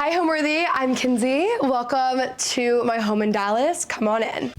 Hi, Homeworthy. I'm Kenzie. Welcome to my home in Dallas. Come on in.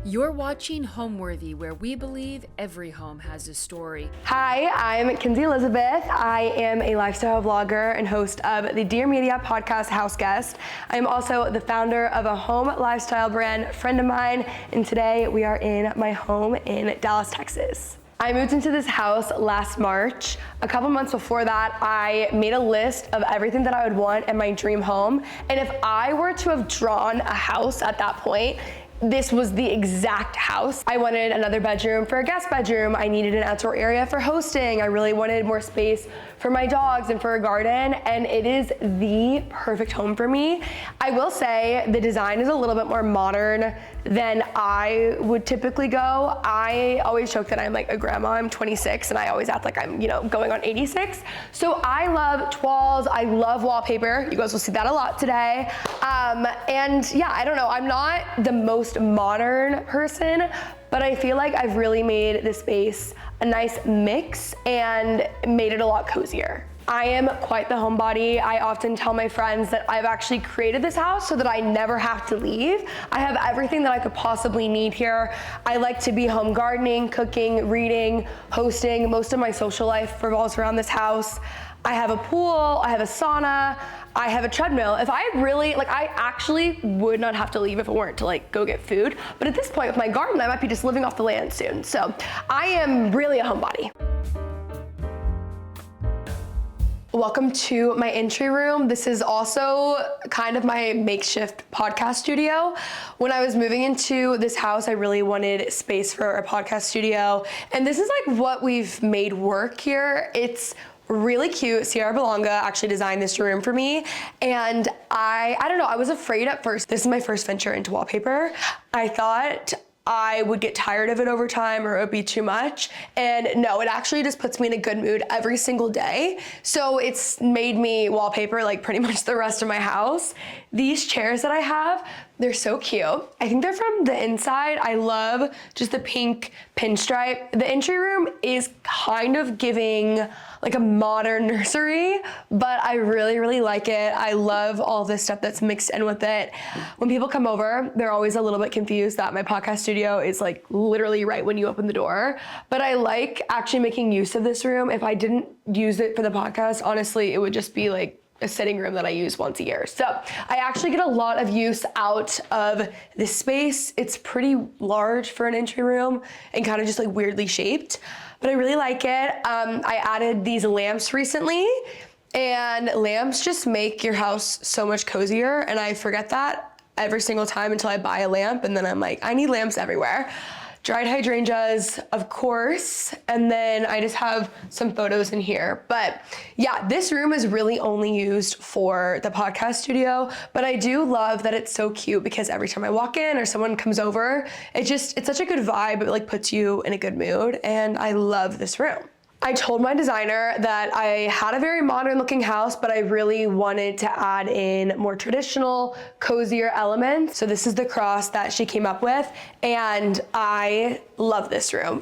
You're watching Homeworthy, where we believe every home has a story. Hi, I'm Kenzie Elizabeth. I am a lifestyle vlogger and host of the Dear Media podcast House Guest. I'm also the founder of a home lifestyle brand, friend of mine, and today we are in my home in Dallas, Texas. I moved into this house last March. A couple months before that, I made a list of everything that I would want in my dream home. And if I were to have drawn a house at that point, this was the exact house. I wanted another bedroom for a guest bedroom. I needed an outdoor area for hosting. I really wanted more space for my dogs and for a garden, and it is the perfect home for me. I will say the design is a little bit more modern than I would typically go. I always joke that I'm like a grandma. I'm 26 and I always act like I'm, going on 86. So I love toiles. I love wallpaper. You guys will see that a lot today. And yeah, I don't know. I'm not the most modern person, but I feel like I've really made this space a nice mix and made it a lot cozier. I am quite the homebody. I often tell my friends that I've actually created this house so that I never have to leave. I have everything that I could possibly need here. I like to be home gardening, cooking, reading, hosting. Most of my social life revolves around this house. I have a pool, I have a sauna, I have a treadmill. If I really, I actually would not have to leave if it weren't to go get food. But at this point with my garden, I might be just living off the land soon. So I am really a homebody. Welcome to my entry room. This is also kind of my makeshift podcast studio. When I was moving into this house, I really wanted space for a podcast studio. And this is what we've made work here. It's really cute. Sierra Belonga actually designed this room for me. And I don't know, I was afraid at first. This is my first venture into wallpaper. I thought I would get tired of it over time or it would be too much. And no, it actually just puts me in a good mood every single day. So it's made me wallpaper pretty much the rest of my house. These chairs that I have, they're so cute. I think they're from the inside. I love just the pink pinstripe. The entry room is kind of giving a modern nursery, but I really, really like it. I love all this stuff that's mixed in with it. When people come over, they're always a little bit confused that my podcast studio is literally right when you open the door. But I like actually making use of this room. If I didn't use it for the podcast, honestly, it would just be a sitting room that I use once a year. So I actually get a lot of use out of this space. It's pretty large for an entry room and kind of just weirdly shaped, but I really like it. I added these lamps recently, and lamps just make your house so much cozier, and I forget that every single time until I buy a lamp, and then I'm like, I need lamps everywhere. Dried hydrangeas, of course, and then I just have some photos in here. But yeah, this room is really only used for the podcast studio, but I do love that it's so cute because every time I walk in or someone comes over, it's such a good vibe. It puts you in a good mood, and I love this room. I told my designer that I had a very modern looking house, but I really wanted to add in more traditional, cozier elements. So this is the cross that she came up with, and I love this room.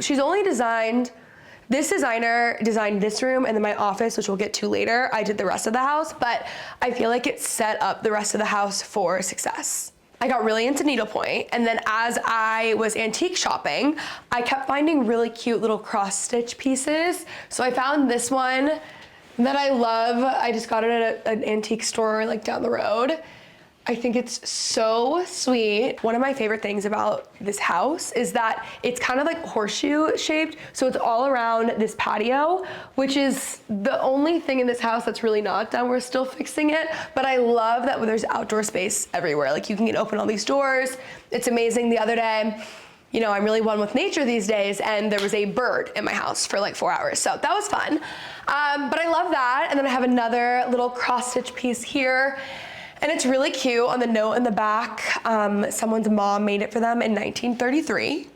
This designer designed this room and then my office, which we'll get to later. I did the rest of the house, but I feel like it set up the rest of the house for success. I got really into needlepoint, and then as I was antique shopping, I kept finding really cute little cross stitch pieces. So I found this one that I love. I just got it at an antique store down the road. I think it's so sweet. One of my favorite things about this house is that it's kind of horseshoe shaped. So it's all around this patio, which is the only thing in this house that's really not done. We're still fixing it, but I love that there's outdoor space everywhere. You can open all these doors. It's amazing. The other day, I'm really one with nature these days, and there was a bird in my house for 4 hours. So that was fun. But I love that. And then I have another little cross stitch piece here. And it's really cute. On the note in the back, someone's mom made it for them in 1933.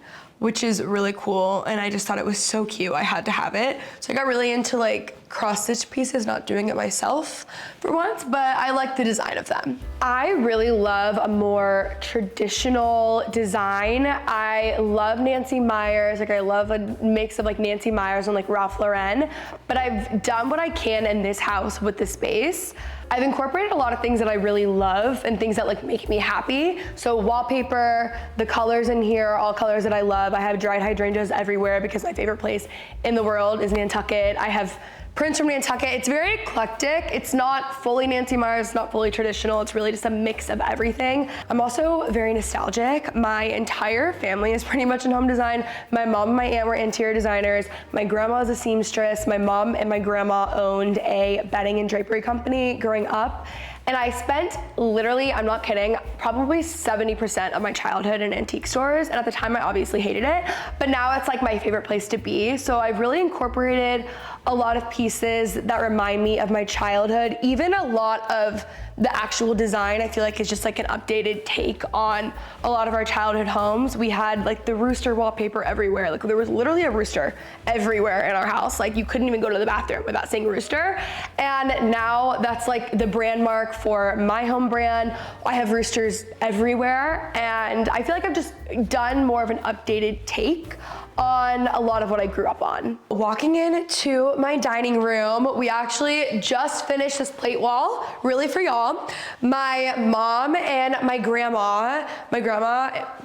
which is really cool. And I just thought it was so cute. I had to have it. So I got really into like cross stitch pieces, not doing it myself for once, but I like the design of them. I really love a more traditional design. I love Nancy Meyers. Like I love a mix of like Nancy Meyers and like Ralph Lauren, but I've done what I can in this house with the space. I've incorporated a lot of things that I really love and things that like make me happy. So wallpaper, the colors in here are all colors that I love. I have dried hydrangeas everywhere because my favorite place in the world is Nantucket. I have prints from Nantucket. It's very eclectic. It's not fully Nancy Meyers, it's not fully traditional. It's really just a mix of everything. I'm also very nostalgic. My entire family is pretty much in home design. My mom and my aunt were interior designers. My grandma is a seamstress. My mom and my grandma owned a bedding and drapery company growing up. And I spent literally, I'm not kidding, probably 70% of my childhood in antique stores. And at the time I obviously hated it, but now it's like my favorite place to be. So I've really incorporated a lot of pieces that remind me of my childhood. Even a lot of the actual design, I feel like is just like an updated take on a lot of our childhood homes. We had like the rooster wallpaper everywhere. Like there was literally a rooster everywhere in our house. Like you couldn't even go to the bathroom without saying rooster. And now that's like the brand mark for my home brand. I have roosters everywhere. And I feel like I've just done more of an updated take on a lot of what I grew up on. Walking into my dining room, we actually just finished this plate wall, really for y'all. My mom and my grandma,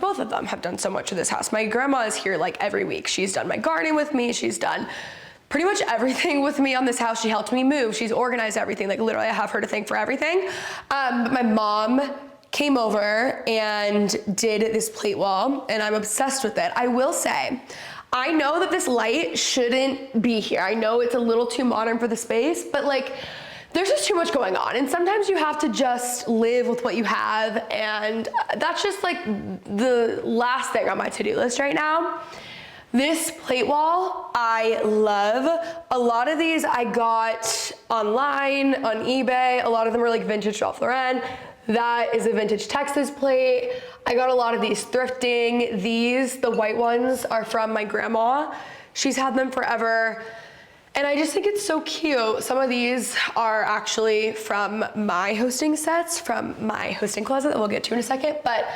both of them have done so much of this house. My grandma is here like every week. She's done my gardening with me. She's done pretty much everything with me on this house. She helped me move. She's organized everything. Like literally I have her to thank for everything. But my mom came over and did this plate wall and I'm obsessed with it. I will say, I know that this light shouldn't be here. I know it's a little too modern for the space, but like there's just too much going on. And sometimes you have to just live with what you have. And that's just like the last thing on my to-do list right now. This plate wall, I love. A lot of these I got online, on eBay. A lot of them are like vintage Ralph Lauren. That is a vintage Texas plate. I got a lot of these thrifting. These, the white ones, are from my grandma. She's had them forever. And I just think it's so cute. Some of these are actually from my hosting sets, from my hosting closet that we'll get to in a second. But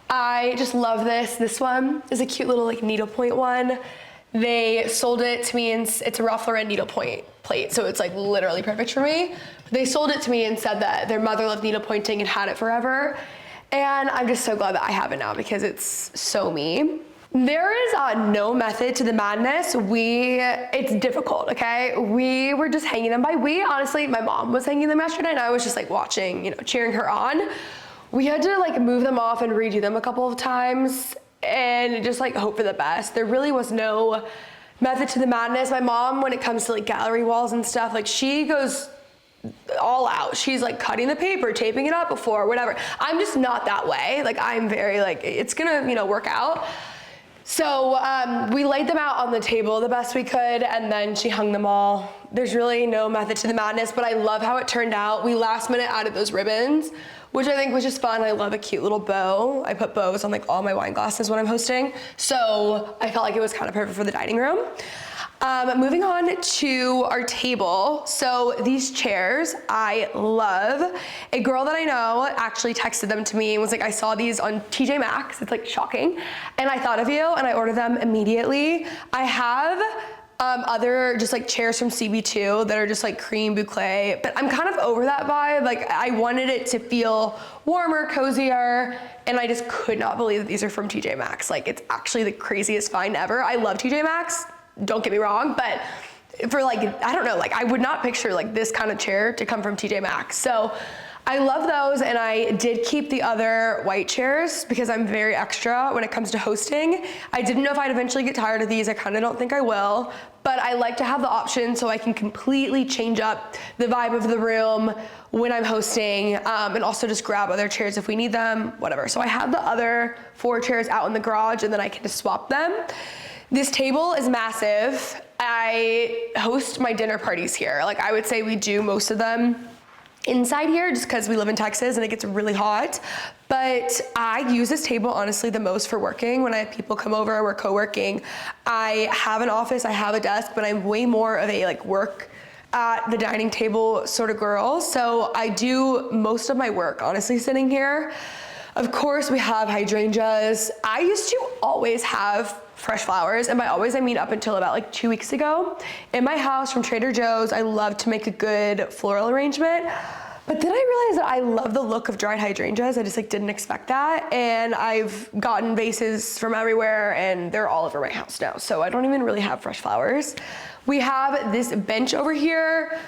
I just love this. This one is a cute little like needlepoint one. They sold it to me and it's a Ralph Lauren needlepoint plate. So it's like literally perfect for me. They sold it to me and said that their mother loved needlepointing and had it forever. And I'm just so glad that I have it now because it's so me. There is no method to the madness. It's difficult, okay? We were just hanging them honestly, my mom was hanging them yesterday and I was just like watching, cheering her on. We had to like move them off and redo them a couple of times and just like hope for the best. There really was no method to the madness. My mom, when it comes to like gallery walls and stuff, like she goes all out. She's like cutting the paper, taping it up before, whatever. I'm just not that way. Like I'm very like, it's gonna, work out. So we laid them out on the table the best we could and then she hung them all. There's really no method to the madness, but I love how it turned out. We last minute added those ribbons, which I think was just fun. I love a cute little bow. I put bows on like all my wine glasses when I'm hosting. So I felt like it was kind of perfect for the dining room. Moving on to our table. So these chairs I love. A girl that I know actually texted them to me and was like, I saw these on TJ Maxx. It's like shocking. And I thought of you and I ordered them immediately. I have other just like chairs from CB2 that are just like cream boucle, but I'm kind of over that vibe. Like I wanted it to feel warmer, cozier, and I just could not believe that these are from TJ Maxx. Like it's actually the craziest find ever. I love TJ Maxx, don't get me wrong, but for like, I don't know, like I would not picture like this kind of chair to come from TJ Maxx. So I love those, and I did keep the other white chairs because I'm very extra when it comes to hosting. I didn't know if I'd eventually get tired of these. I kind of don't think I will, but I like to have the option so I can completely change up the vibe of the room when I'm hosting, and also just grab other chairs if we need them, whatever. So I have the other 4 chairs out in the garage and then I can just swap them. This table is massive. I host my dinner parties here. Like I would say we do most of them inside here just because we live in Texas and it gets really hot. But I use this table honestly the most for working. When I have people come over, we're co-working. I have an office, I have a desk, but I'm way more of a like work at the dining table sort of girl. So I do most of my work honestly sitting here. Of course, we have hydrangeas. I used to always have fresh flowers, and by always I mean up until about like 2 weeks ago. In my house from Trader Joe's, I love to make a good floral arrangement. But then I realized that I love the look of dried hydrangeas. I just like didn't expect that. And I've gotten vases from everywhere and they're all over my house now. So I don't even really have fresh flowers. We have this bench over here.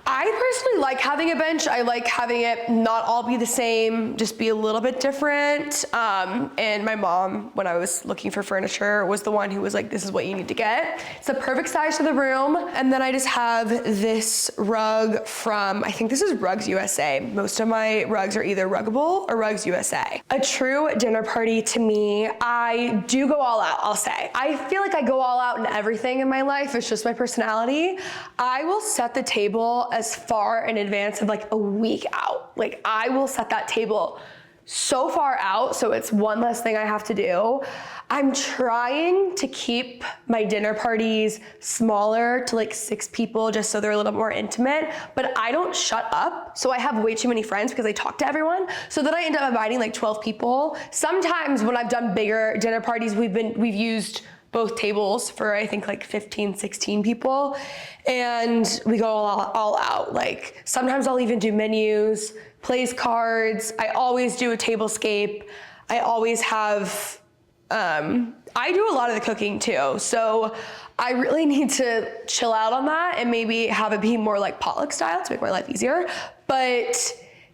I personally like having a bench. I like having it not all be the same, just be a little bit different. And my mom, when I was looking for furniture, was the one who was like, this is what you need to get. It's the perfect size for the room. And then I just have this rug from, I think this is Rugs USA. Most of my rugs are either Ruggable or Rugs USA. A true dinner party to me, I do go all out, I'll say. I feel like I go all out in everything in my life. It's just my personality. I will set the table as far in advance of like a week out. Like I will set that table so far out so it's one less thing I have to do. I'm trying to keep my dinner parties smaller to like 6 people just so they're a little more intimate, but I don't shut up. So I have way too many friends because I talk to everyone. So then I end up inviting like 12 people. Sometimes when I've done bigger dinner parties, we've used both tables for I think like 15, 16 people. And we go all out. Like sometimes I'll even do menus, place cards. I always do a tablescape. I always have, I do a lot of the cooking too. So I really need to chill out on that and maybe have it be more like potluck style to make my life easier. But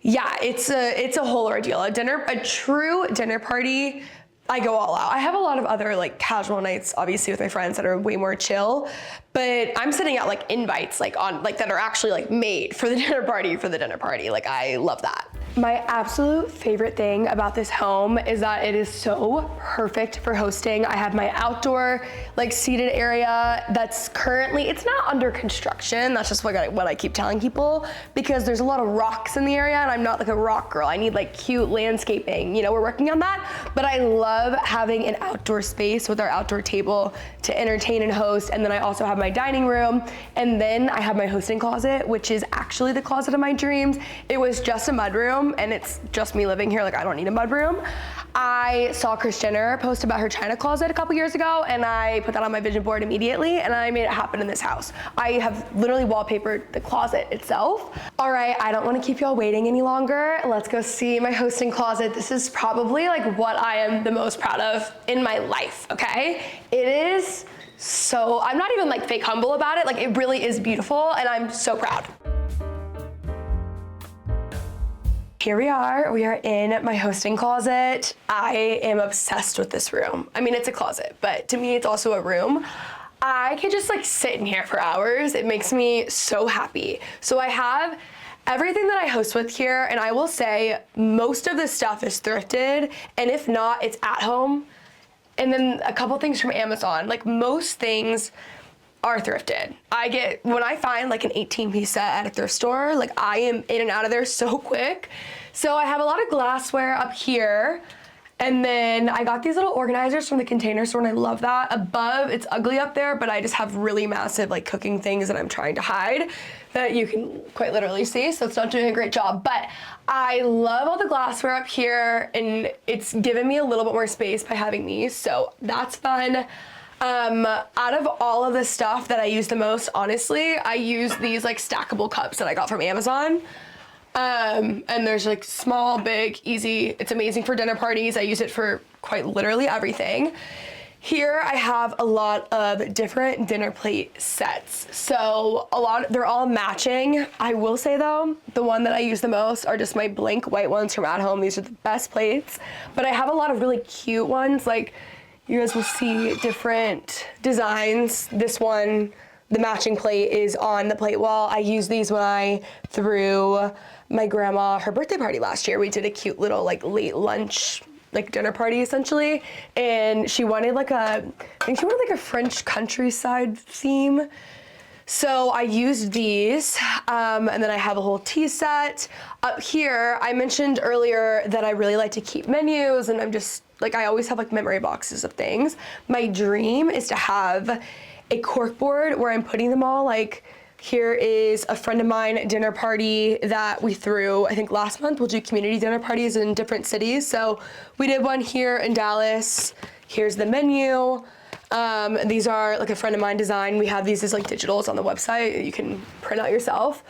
yeah, it's a whole ordeal. A true dinner party, I go all out. I have a lot of other like casual nights, obviously with my friends that are way more chill, but I'm sending out like invites like on like that are actually like made for the dinner party. Like I love that. My absolute favorite thing about this home is that it is so perfect for hosting. I have my outdoor like seated area that's currently, it's not under construction. That's just what I keep telling people because there's a lot of rocks in the area and I'm not like a rock girl. I need like cute landscaping. You know, we're working on that, but I love having an outdoor space with our outdoor table to entertain and host. And then I also have my dining room. And then I have my hosting closet, which is actually the closet of my dreams. It was just a mudroom and it's just me living here. Like I don't need a mudroom. I saw Kris Jenner post about her China closet a couple years ago and I put that on my vision board immediately and I made it happen in this house. I have literally wallpapered the closet itself. All right, I don't want to keep y'all waiting any longer. Let's go see my hosting closet. This is probably like what I am the most proud of in my life, okay? It is so, I'm not even like fake humble about it. Like it really is beautiful and I'm so proud. Here we are in my hosting closet. I am obsessed with this room. I mean, it's a closet, but to me, it's also a room. I could just like sit in here for hours. It makes me so happy. So I have everything that I host with here, and I will say most of this stuff is thrifted, and if not, it's at home. And then a couple things from Amazon. Like most things are thrifted. When I find like an 18-piece set at a thrift store, like I am in and out of there so quick. So I have a lot of glassware up here. And then I got these little organizers from the Container Store and I love that. Above, it's ugly up there, but I just have really massive like cooking things that I'm trying to hide that you can quite literally see, so it's not doing a great job. But I love all the glassware up here and it's given me a little bit more space by having these, so that's fun. Out of all of the stuff that I use the most, honestly, I use these like stackable cups that I got from Amazon. And there's like small, big, easy. It's amazing for dinner parties. I use it for quite literally everything. Here I have a lot of different dinner plate sets. So they're all matching. I will say though, the one that I use the most are just my blank white ones from At Home. These are the best plates, but I have a lot of really cute ones. Like you guys will see different designs. This one, the matching plate is on the plate wall. I used these when I threw my grandma her birthday party last year. We did a cute little like late lunch like dinner party essentially, and she wanted like a French countryside theme. So I used these, and then I have a whole tea set. Up here, I mentioned earlier that I really like to keep menus, and I'm just, like, I always have like memory boxes of things. My dream is to have a cork board where I'm putting them all. Like, here is a friend of mine dinner party that we threw, I think last month. We'll do community dinner parties in different cities. So we did one here in Dallas. Here's the menu. These are like a friend of mine design. We have these as like digitals on the website. You can print out yourself.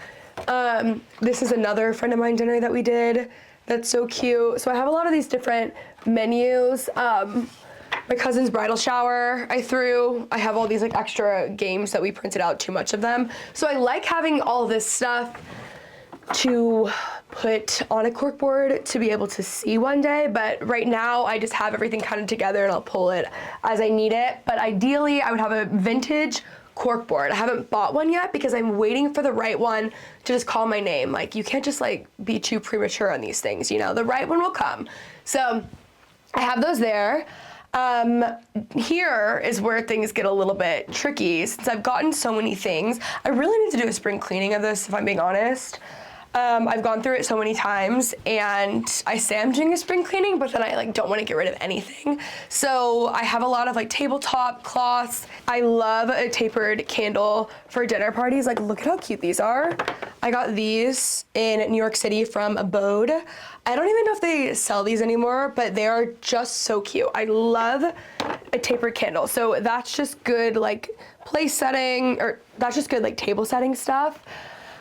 This is another friend of mine dinner that we did. That's so cute. So I have a lot of these different menus. My cousin's bridal shower I threw. I have all these like extra games that we printed out, too much of them. So I like having all this stuff to put on a corkboard to be able to see one day, but right now I just have everything kind of together and I'll pull it as I need it. But ideally I would have a vintage corkboard. I haven't bought one yet because I'm waiting for the right one to just call my name. Like, you can't just like be too premature on these things, you know, the right one will come. So I have those there. Here is where things get a little bit tricky. Since I've gotten so many things, I really need to do a spring cleaning of this, if I'm being honest. I've gone through it so many times, and I say I'm doing a spring cleaning, but then I like don't want to get rid of anything. So I have a lot of like tabletop cloths. I love a tapered candle for dinner parties. Like, look at how cute these are. I got these in New York City from Abode. I don't even know if they sell these anymore, but they are just so cute. I love a tapered candle. So that's just good like place setting, or that's just good like table setting stuff.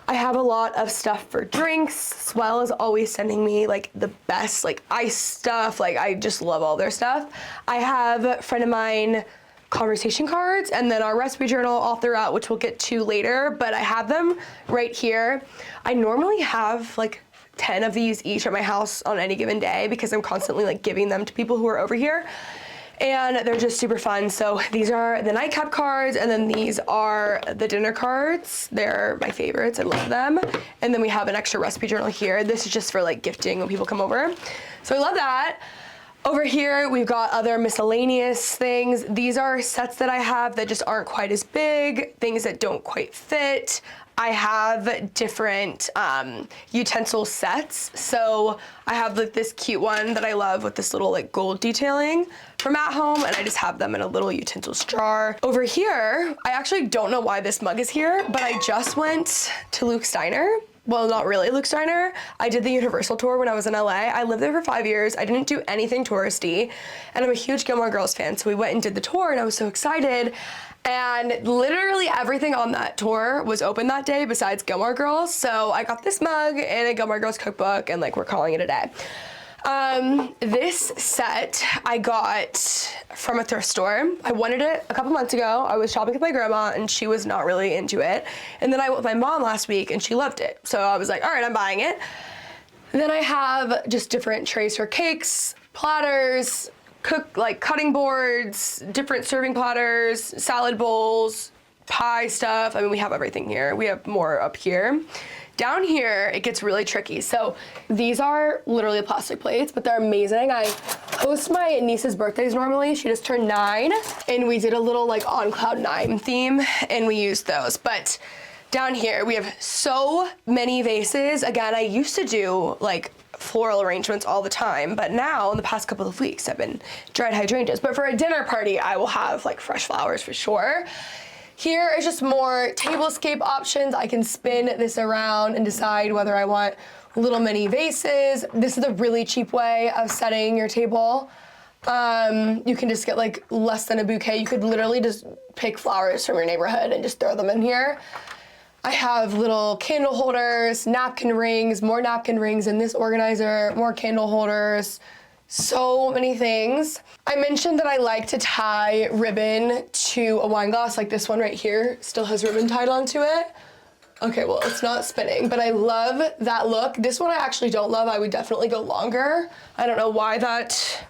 I have a lot of stuff for drinks. Swell is always sending me like the best like ice stuff. Like, I just love all their stuff. I have a friend of mine conversation cards, and then our recipe journal all throughout, which we'll get to later, but I have them right here. I normally have like 10 of these each at my house on any given day because I'm constantly like giving them to people who are over here. And they're just super fun. So these are the nightcap cards, and then these are the dinner cards. They're my favorites, I love them. And then we have an extra recipe journal here. This is just for like gifting when people come over. So I love that. Over here, we've got other miscellaneous things. These are sets that I have that just aren't quite as big, things that don't quite fit. I have different utensil sets. So I have like this cute one that I love with this little like gold detailing from At Home, and I just have them in a little utensils jar. Over here, I actually don't know why this mug is here, but I just went to Luke's Diner. Well, not really Luke's Diner. I did the Universal tour when I was in LA. I lived there for 5 years. I didn't do anything touristy, and I'm a huge Gilmore Girls fan. So we went and did the tour, and I was so excited. And literally everything on that tour was open that day besides Gilmore Girls. So I got this mug and a Gilmore Girls cookbook, and like we're calling it a day. This set I got from a thrift store. I wanted it a couple months ago. I was shopping with my grandma and she was not really into it. And then I went with my mom last week and she loved it. So I was like, all right, I'm buying it. Then I have just different trays for cakes, platters, cutting boards, different serving platters, salad bowls, pie stuff. I mean, we have everything here. We have more up here. Down here, it gets really tricky. So these are literally plastic plates, but they're amazing. I host my niece's birthdays normally. She just turned 9, and we did a little like on cloud 9 theme, and we used those. But down here, we have so many vases. Again, I used to do like floral arrangements all the time, but now in the past couple of weeks, I've been dried hydrangeas. But for a dinner party, I will have like fresh flowers for sure. Here is just more tablescape options. I can spin this around and decide whether I want little mini vases. This is a really cheap way of setting your table. You can just get like less than a bouquet. You could literally just pick flowers from your neighborhood and just throw them in here. I have little candle holders, napkin rings, more napkin rings in this organizer, more candle holders. So many things. I mentioned that I like to tie ribbon to a wine glass, like this one right here still has ribbon tied onto it. Okay, well, it's not spinning, but I love that look. This one I actually don't love. I would definitely go longer. I don't know why that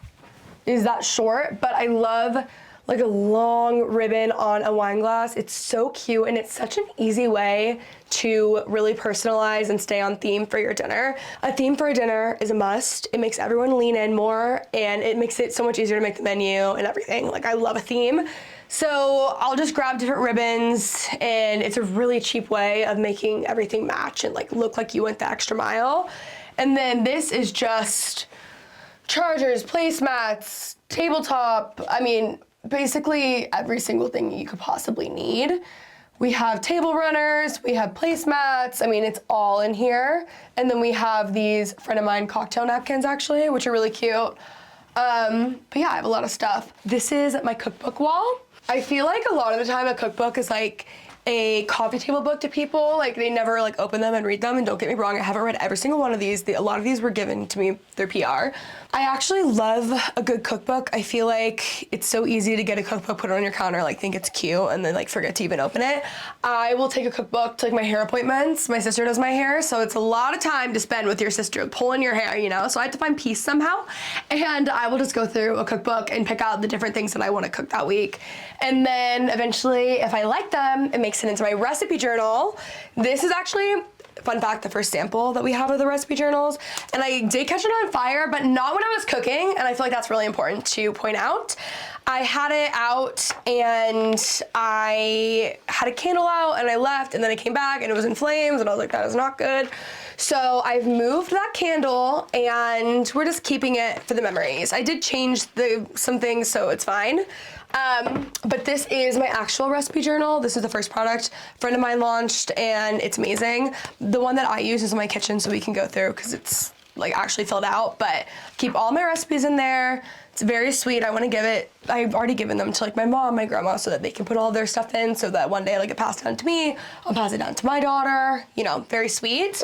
is that short, but I love like a long ribbon on a wine glass. It's so cute, and it's such an easy way to really personalize and stay on theme for your dinner. A theme for a dinner is a must. It makes everyone lean in more, and it makes it so much easier to make the menu and everything. Like, I love a theme. So I'll just grab different ribbons, and it's a really cheap way of making everything match and like look like you went the extra mile. And then this is just chargers, placemats, tabletop. I mean, basically every single thing you could possibly need. We have table runners, we have placemats. I mean, it's all in here. And then we have these friend of mine cocktail napkins actually, which are really cute. But yeah, I have a lot of stuff. This is my cookbook wall. I feel like a lot of the time a cookbook is like a coffee table book to people. Like they never like open them and read them. And don't get me wrong, I haven't read every single one of these. A lot of these were given to me through PR. I actually love a good cookbook. I feel like it's so easy to get a cookbook, put it on your counter, like think it's cute, and then like forget to even open it. I will take a cookbook to like my hair appointments. My sister does my hair, so it's a lot of time to spend with your sister pulling your hair, you know? So I have to find peace somehow. And I will just go through a cookbook and pick out the different things that I want to cook that week. And then eventually, if I like them, it makes it into my recipe journal. This is actually, fun fact, the first sample that we have of the recipe journals. And I did catch it on fire, but not when I was cooking. And I feel like that's really important to point out. I had it out and I had a candle out and I left and then I came back and it was in flames and I was like, that is not good. So I've moved that candle and we're just keeping it for the memories. I did change some things, so it's fine. But this is my actual recipe journal. This is the first product a friend of mine launched and it's amazing. The one that I use is in my kitchen so we can go through because it's like actually filled out, but keep all my recipes in there. It's very sweet. I want to give it, I've already given them to like my mom, my grandma, so that they can put all their stuff in so that one day like it passed down to me, I'll pass it down to my daughter, you know, very sweet.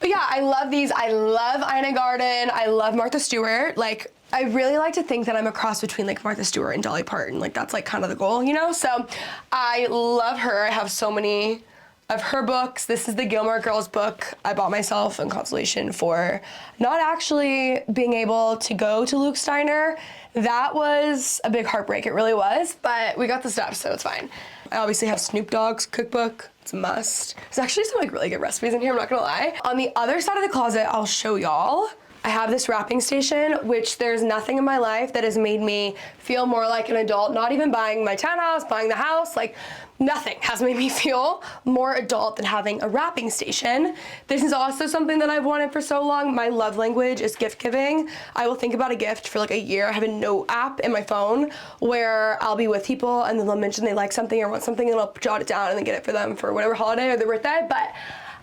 But yeah, I love these. I love Ina Garden. I love Martha Stewart. Like, I really like to think that I'm a cross between like Martha Stewart and Dolly Parton. Like that's like kind of the goal, you know? So I love her. I have so many of her books. This is the Gilmore Girls book I bought myself in consolation for not actually being able to go to Luke's Diner. That was a big heartbreak, it really was, but we got the stuff, so it's fine. I obviously have Snoop Dogg's cookbook, it's a must. There's actually some like really good recipes in here, I'm not gonna lie. On the other side of the closet, I'll show y'all. I have this wrapping station, which there's nothing in my life that has made me feel more like an adult, not even buying my townhouse, buying the house, like nothing has made me feel more adult than having a wrapping station. This is also something that I've wanted for so long. My love language is gift giving. I will think about a gift for like a year. I have a note app in my phone where I'll be with people and then they'll mention they like something or want something and I'll jot it down and then get it for them for whatever holiday or their birthday. But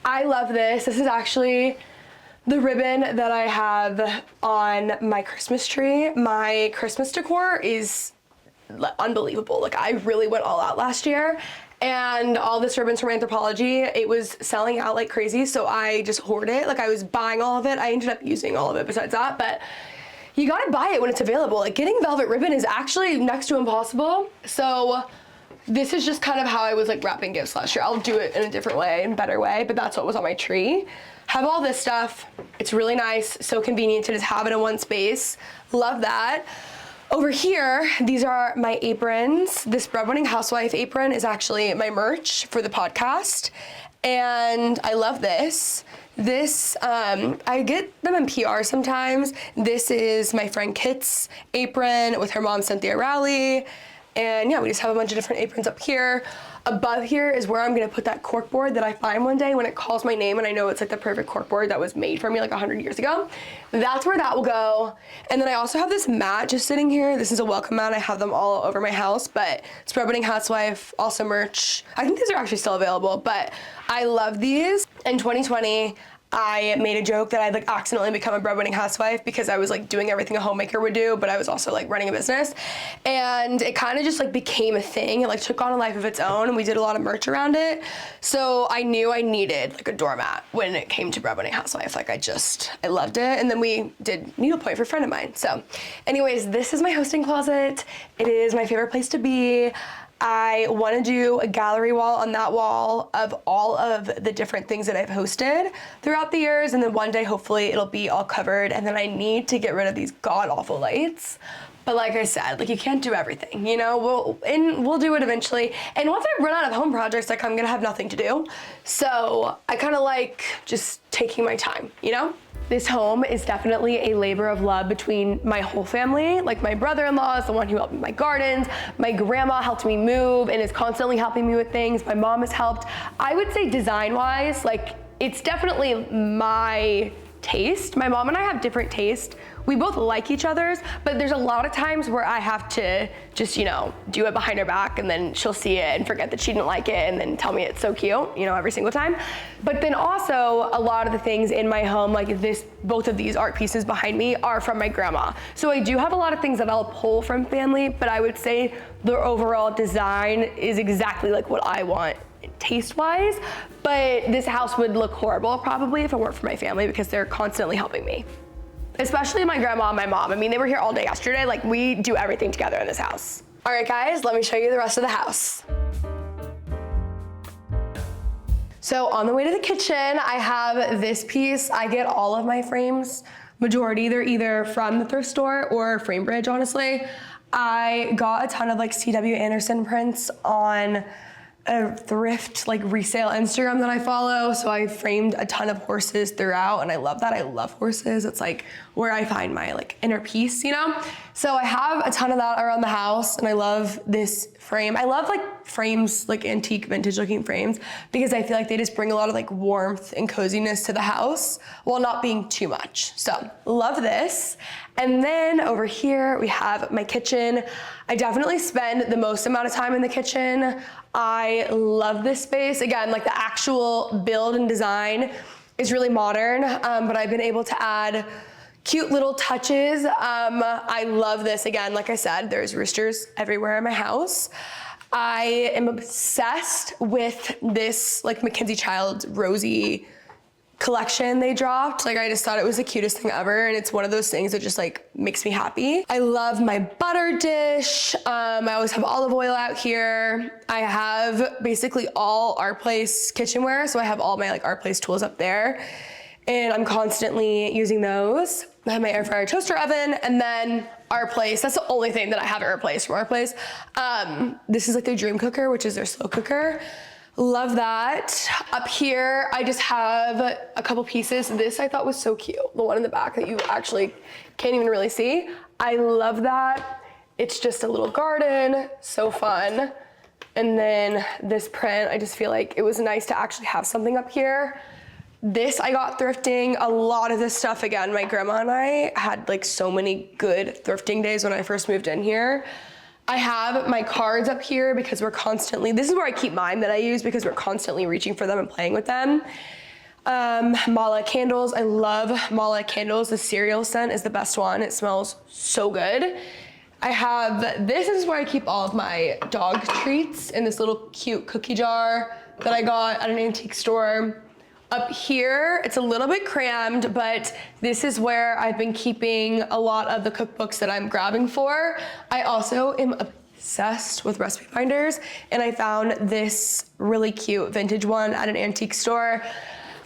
I love this. This is actually the ribbon that I have on my Christmas tree. My Christmas decor is unbelievable. Like I really went all out last year and all this ribbons from Anthropology, it was selling out like crazy. So I just hoard it. Like I was buying all of it. I ended up using all of it besides that, but you gotta buy it when it's available. Like getting velvet ribbon is actually next to impossible. So this is just kind of how I was like wrapping gifts last year. I'll do it in a different way and better way, but that's what was on my tree. Have all this stuff. It's really nice, so convenient to just have it in one space. Love that. Over here, these are my aprons. This Breadwinning Housewife apron is actually my merch for the podcast. And I love this. This, I get them in PR sometimes. This is my friend Kit's apron with her mom, Cynthia Rowley. And yeah, we just have a bunch of different aprons up here. Above here is where I'm gonna put that corkboard that I find one day when it calls my name and I know it's like the perfect corkboard that was made for me like 100 years ago. That's where that will go. And then I also have this mat just sitting here. This is a welcome mat. I have them all over my house, but it's Breadwinning Housewife, also merch. I think these are actually still available, but I love these. In 2020, I made a joke that I'd like accidentally become a breadwinning housewife because I was like doing everything a homemaker would do, but I was also like running a business. And it kind of just like became a thing. It like took on a life of its own and we did a lot of merch around it. So I knew I needed like a doormat when it came to breadwinning housewife. Like I loved it. And then we did needlepoint for a friend of mine. So anyways, this is my hosting closet. It is my favorite place to be. I want to do a gallery wall on that wall of all of the different things that I've hosted throughout the years, and then one day hopefully it'll be all covered, and then I need to get rid of these god-awful lights. But like I said, like you can't do everything, you know? We'll do it eventually. And once I run out of home projects, like I'm gonna have nothing to do. So I kind of like just taking my time, you know? This home is definitely a labor of love between my whole family. Like my brother-in-law is the one who helped me with my gardens. My grandma helped me move and is constantly helping me with things. My mom has helped. I would say design-wise, like it's definitely my taste. My mom and I have different taste. We both like each other's, but there's a lot of times where I have to just, you know, do it behind her back and then she'll see it and forget that she didn't like it and then tell me it's so cute, you know, every single time. But then also a lot of the things in my home, like this, both of these art pieces behind me are from my grandma. So I do have a lot of things that I'll pull from family, but I would say the overall design is exactly like what I want taste-wise, but this house would look horrible probably if it weren't for my family because they're constantly helping me. Especially my grandma and my mom. I mean, they were here all day yesterday. Like we do everything together in this house. All right, guys, let me show you the rest of the house. So on the way to the kitchen, I have this piece. I get all of my frames, majority, they're either from the thrift store or Framebridge, honestly. I got a ton of like C.W. Anderson prints on a thrift like resale Instagram that I follow. So I framed a ton of horses throughout and I love that. I love horses. It's like where I find my like inner peace, you know? So I have a ton of that around the house and I love this frame. I love like frames, like antique vintage looking frames because I feel like they just bring a lot of like warmth and coziness to the house while not being too much. So love this. And then over here we have my kitchen. I definitely spend the most amount of time in the kitchen. I love this space. Again, like the actual build and design is really modern, but I've been able to add cute little touches. I love this. Again, like I said, there's roosters everywhere in my house. I am obsessed with this like Mackenzie Child Rosie collection they dropped. Like I just thought it was the cutest thing ever and it's one of those things that just like makes me happy. I love my butter dish. I always have olive oil out here. I have basically all Our Place kitchenware, so I have all my like Our Place tools up there and I'm constantly using those. I have my air fryer toaster oven and then Our Place. That's the only thing that I have at Our Place from Our Place. This is like their dream cooker, which is their slow cooker. Love that. Up here, I just have a couple pieces. This I thought was so cute. The one in the back that you actually can't even really see. I love that. It's just a little garden, so fun. And then this print, I just feel like it was nice to actually have something up here. This I got thrifting. A lot of this stuff, again, my grandma and I had like so many good thrifting days when I first moved in here. I have my cards up here because we're constantly, this is where I keep mine that I use because we're constantly reaching for them and playing with them. Mala candles, I love Mala candles. The cereal scent is the best one. It smells so good. I have, this is where I keep all of my dog treats in this little cute cookie jar that I got at an antique store. Up here, it's a little bit crammed, but this is where I've been keeping a lot of the cookbooks that I'm grabbing for. I also am obsessed with recipe binders, and I found this really cute vintage one at an antique store.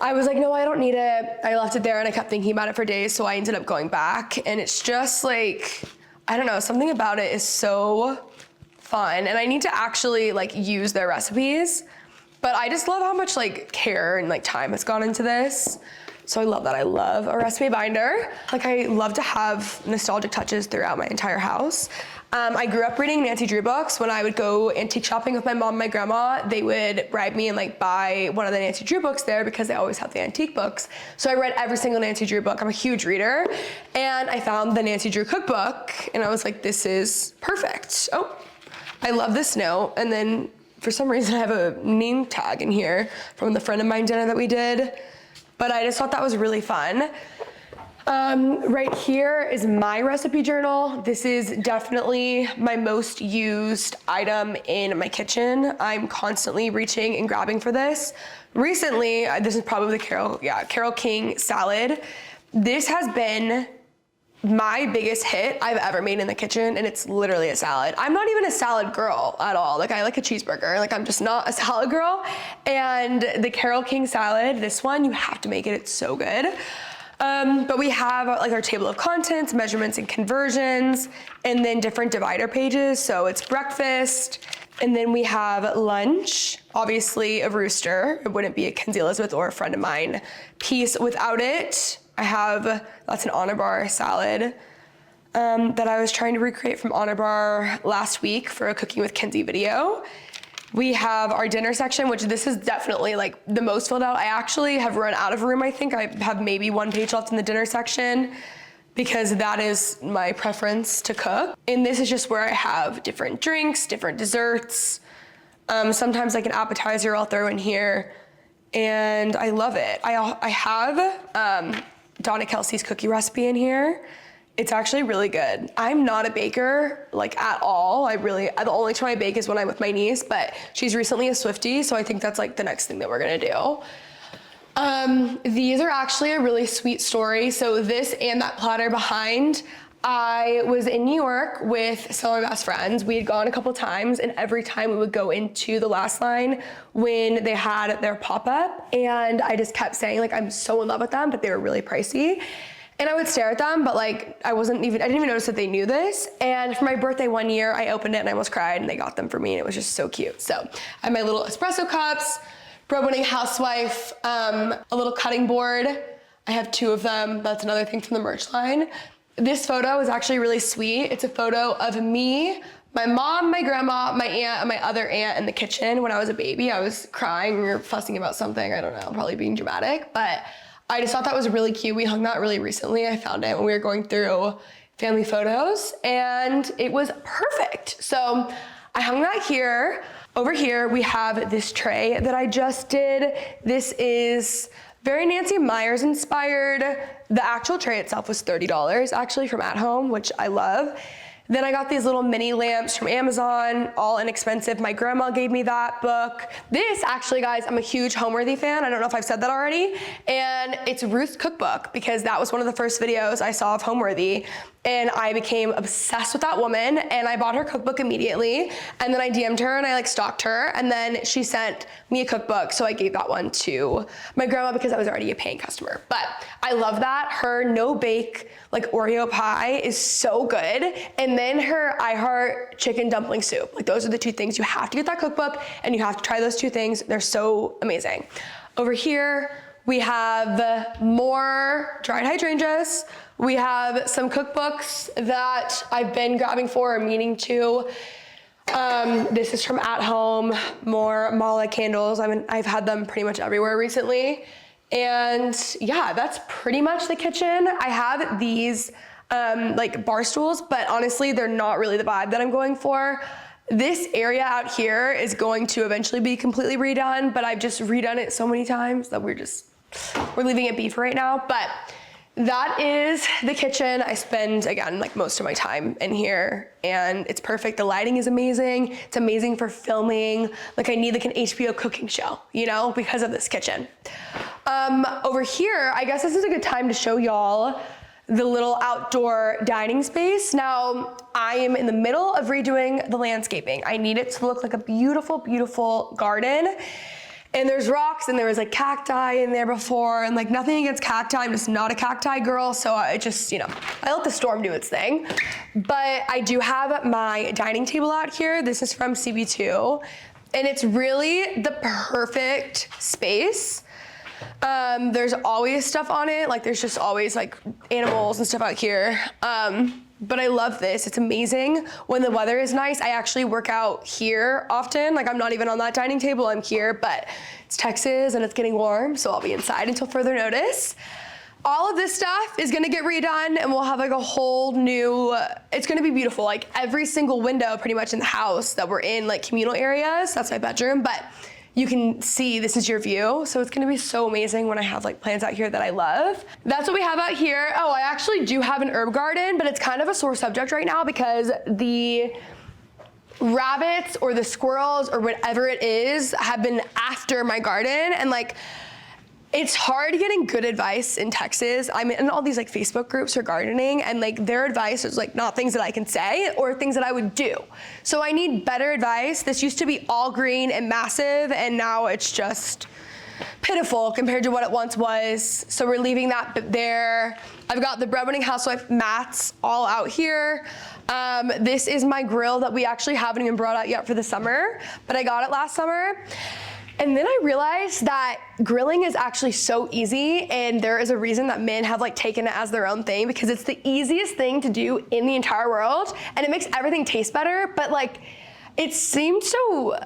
I was like, no, I don't need it. I left it there and I kept thinking about it for days, so I ended up going back, and it's just like, I don't know, something about it is so fun, and I need to actually like use their recipes. But I just love how much like care and like time has gone into this. So I love that. I love a recipe binder. Like I love to have nostalgic touches throughout my entire house. I grew up reading Nancy Drew books. When I would go antique shopping with my mom and my grandma, they would bribe me and like buy one of the Nancy Drew books there because they always have the antique books. So I read every single Nancy Drew book. I'm a huge reader. And I found the Nancy Drew cookbook and I was like, this is perfect. Oh, I love this note. And then for some reason I have a name tag in here from the friend of mine dinner that we did. But I just thought that was really fun. Right here is my recipe journal. This is definitely my most used item in my kitchen. I'm constantly reaching and grabbing for this. Recently, this is probably the Carole King salad. This has been my biggest hit I've ever made in the kitchen, and it's literally a salad. I'm not even a salad girl at all. Like I like a cheeseburger. Like I'm just not a salad girl. And the Carole King salad, this one, you have to make it. It's so good. But we have like our table of contents, measurements and conversions, and then different divider pages. So it's breakfast, And then we have lunch, obviously a rooster. It wouldn't be a Kenzie Elizabeth or a friend of mine piece without it. That's an Honor Bar salad that I was trying to recreate from Honor Bar last week for a Cooking with Kenzie video. We have our dinner section, which this is definitely like the most filled out. I actually have run out of room, I think. I have maybe one page left in the dinner section because that is my preference to cook. And this is just where I have different drinks, different desserts, sometimes like an appetizer I'll throw in here, and I love it. I have Donna Kelsey's cookie recipe in here. It's actually really good. I'm not a baker, like at all. The only time I bake is when I'm with my niece, but she's recently a Swiftie, so I think that's like the next thing that we're gonna do. These are actually a really sweet story. So this and that platter behind, I was in New York with some of my best friends. We had gone a couple times, and every time we would go into the last line when they had their pop-up, and I just kept saying like, I'm so in love with them, but they were really pricey. And I would stare at them, but like I didn't even notice that they knew this. And for my birthday one year, I opened it and I almost cried, and they got them for me, and it was just so cute. So I have my little espresso cups, breadwinning housewife, a little cutting board. I have 2 of them. That's another thing from the merch line. This photo is actually really sweet. It's a photo of me, my mom, my grandma, my aunt, and my other aunt in the kitchen when I was a baby. I was crying or fussing about something. I don't know, probably being dramatic, but I just thought that was really cute. We hung that really recently. I found it when we were going through family photos, and it was perfect. So I hung that here. Over here, we have this tray that I just did. This is very Nancy Meyers inspired. The actual tray itself was $30 actually from At Home, which I love. Then I got these little mini lamps from Amazon, all inexpensive. My grandma gave me that book. This actually, guys, I'm a huge Homeworthy fan. I don't know if I've said that already. And it's Ruth's cookbook, because that was one of the first videos I saw of Homeworthy. And I became obsessed with that woman, and I bought her cookbook immediately. And then I DM'd her and I like stalked her, and then she sent me a cookbook. So I gave that one to my grandma because I was already a paying customer. But I love that. Her no bake like Oreo pie is so good. And then her I Heart chicken dumpling soup. Like those are the 2 things. You have to get that cookbook and you have to try those 2 things. They're so amazing. Over here, we have more dried hydrangeas. We have some cookbooks that I've been grabbing for or meaning to. This is from At Home, more mala candles. I've had them pretty much everywhere recently. And yeah, that's pretty much the kitchen. I have these like bar stools, but honestly, they're not really the vibe that I'm going for. This area out here is going to eventually be completely redone, but I've just redone it so many times that we're leaving it be for right now. But that is the kitchen. I spend, again, like most of my time in here, and it's perfect. The lighting is amazing. It's amazing for filming. Like I need like an HBO cooking show, you know, because of this kitchen. Over here, I guess this is a good time to show y'all the little outdoor dining space. Now, I am in the middle of redoing the landscaping. I need it to look like a beautiful, beautiful garden. And there's rocks, and there was like cacti in there before, and like nothing against cacti, I'm just not a cacti girl, so I just, I let the storm do its thing. But I do have my dining table out here. This is from CB2, and it's really the perfect space. There's always stuff on it, like there's just always like animals and stuff out here. But I love this. It's amazing when the weather is nice. I actually work out here often. Like I'm not even on that dining table, I'm here, but it's Texas and it's getting warm, so I'll be inside until further notice. All of this stuff is gonna get redone, and we'll have like a whole new, it's gonna be beautiful. Like every single window pretty much in the house that we're in, like communal areas, that's my bedroom, but you can see this is your view. So it's gonna be so amazing when I have like plants out here that I love. That's what we have out here. Oh, I actually do have an herb garden, but it's kind of a sore subject right now because the rabbits or the squirrels or whatever it is have been after my garden, and like, it's hard getting good advice in Texas. I'm in all these like Facebook groups for gardening, and like their advice is like not things that I can say or things that I would do. So I need better advice. This used to be all green and massive, and now it's just pitiful compared to what it once was. So we're leaving that there. I've got the breadwinning housewife mats all out here. This is my grill that we actually haven't even brought out yet for the summer, but I got it last summer. And then I realized that grilling is actually so easy, and there is a reason that men have like taken it as their own thing, because it's the easiest thing to do in the entire world, and it makes everything taste better. But like, it seemed so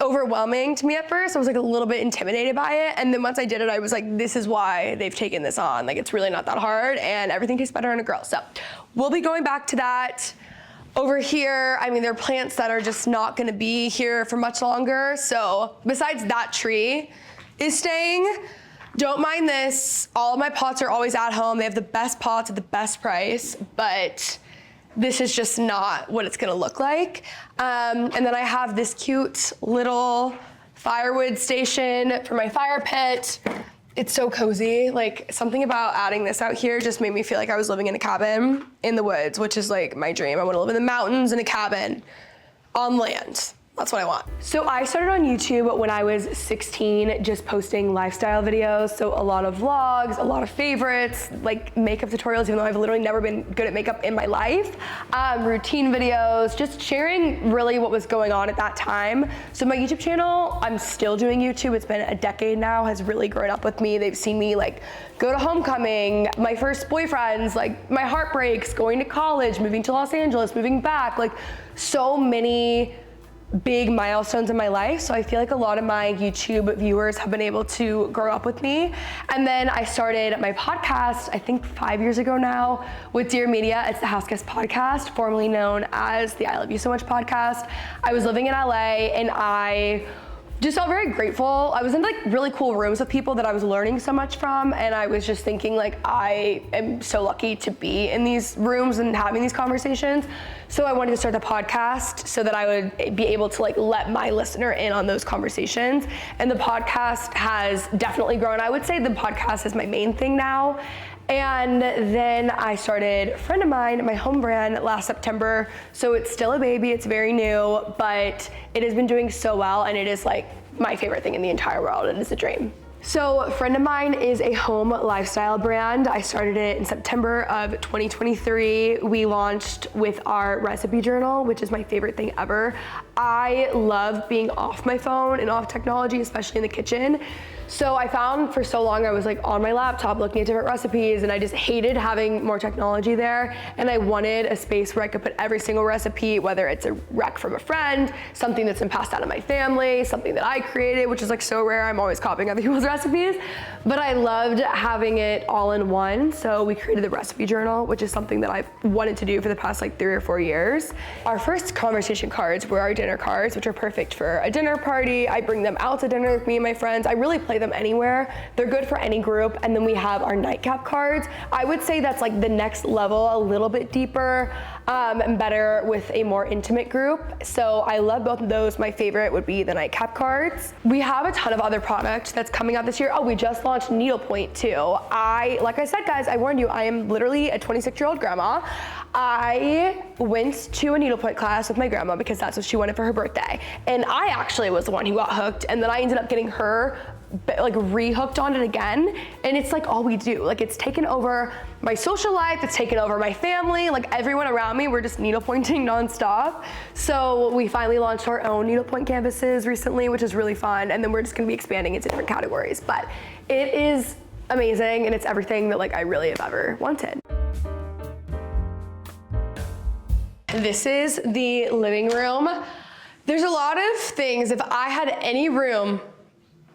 overwhelming to me at first. I was like a little bit intimidated by it, and then once I did it, I was like, this is why they've taken this on. Like, it's really not that hard, and everything tastes better on a grill. So we'll be going back to that. Over here, I mean, there are plants that are just not gonna be here for much longer. So besides that tree is staying, don't mind this. All of my pots are always at home. They have the best pots at the best price, but this is just not what it's gonna look like. And then I have this cute little firewood station for my fire pit. It's so cozy. Like, something about adding this out here just made me feel like I was living in a cabin in the woods, which is like my dream. I want to live in the mountains in a cabin on land. That's what I want. So I started on YouTube when I was 16, just posting lifestyle videos. So a lot of vlogs, a lot of favorites, like makeup tutorials, even though I've literally never been good at makeup in my life. Routine videos, just sharing really what was going on at that time. So my YouTube channel, I'm still doing YouTube. It's been a decade now, has really grown up with me. They've seen me like go to homecoming, my first boyfriends, like my heartbreaks, going to college, moving to Los Angeles, moving back, like so many big milestones in my life. So I feel like a lot of my YouTube viewers have been able to grow up with me. And then I started my podcast, I think 5 years ago now, with Dear Media. It's the House Guest Podcast, formerly known as the I Love You So Much podcast. I was living in LA, and I just felt very grateful. I was in like really cool rooms with people that I was learning so much from, and I was just thinking like, I am so lucky to be in these rooms and having these conversations. So I wanted to start the podcast so that I would be able to like let my listener in on those conversations. And the podcast has definitely grown. I would say the podcast is my main thing now. And then I started a friend of mine, my home brand, last September. So it's still a baby, it's very new, but it has been doing so well, and it is like my favorite thing in the entire world. It is a dream. So a friend of mine is a home lifestyle brand. I started it in September of 2023. We launched with our recipe journal, which is my favorite thing ever. I love being off my phone and off technology, especially in the kitchen. So I found for so long I was like on my laptop looking at different recipes, and I just hated having more technology there. And I wanted a space where I could put every single recipe, whether it's a rec from a friend, something that's been passed down to my family, something that I created, which is like so rare. I'm always copying other people's recipes, but I loved having it all in one. So we created the recipe journal, which is something that I've wanted to do for the past like 3 or 4 years. Our first conversation cards were our dinner cards, which are perfect for a dinner party. I bring them out to dinner with me and my friends. I really play them anywhere. They're good for any group. And then we have our nightcap cards. I would say that's like the next level, a little bit deeper and better with a more intimate group. So I love both of those. My favorite would be the nightcap cards. We have a ton of other product that's coming out this year. Oh, we just launched needlepoint too. Like I said, guys, I warned you, I am literally a 26-year-old grandma. I went to a needlepoint class with my grandma because that's what she wanted for her birthday. And I actually was the one who got hooked, and then I ended up getting her like re-hooked on it again. And it's like all we do. Like, it's taken over my social life, it's taken over my family, like everyone around me, we're just needlepointing nonstop. So we finally launched our own needlepoint canvases recently, which is really fun. And then we're just gonna be expanding into different categories. But it is amazing, and it's everything that like I really have ever wanted. This is the living room. There's a lot of things. If I had any room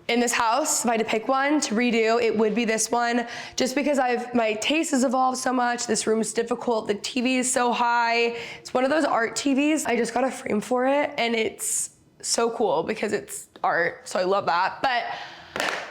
in this house, if I had to pick one to redo, it would be this one, just because my taste has evolved so much. This room is difficult. The TV is so high. It's one of those art TVs. I just got a frame for it, and it's so cool because it's art, so I love that. But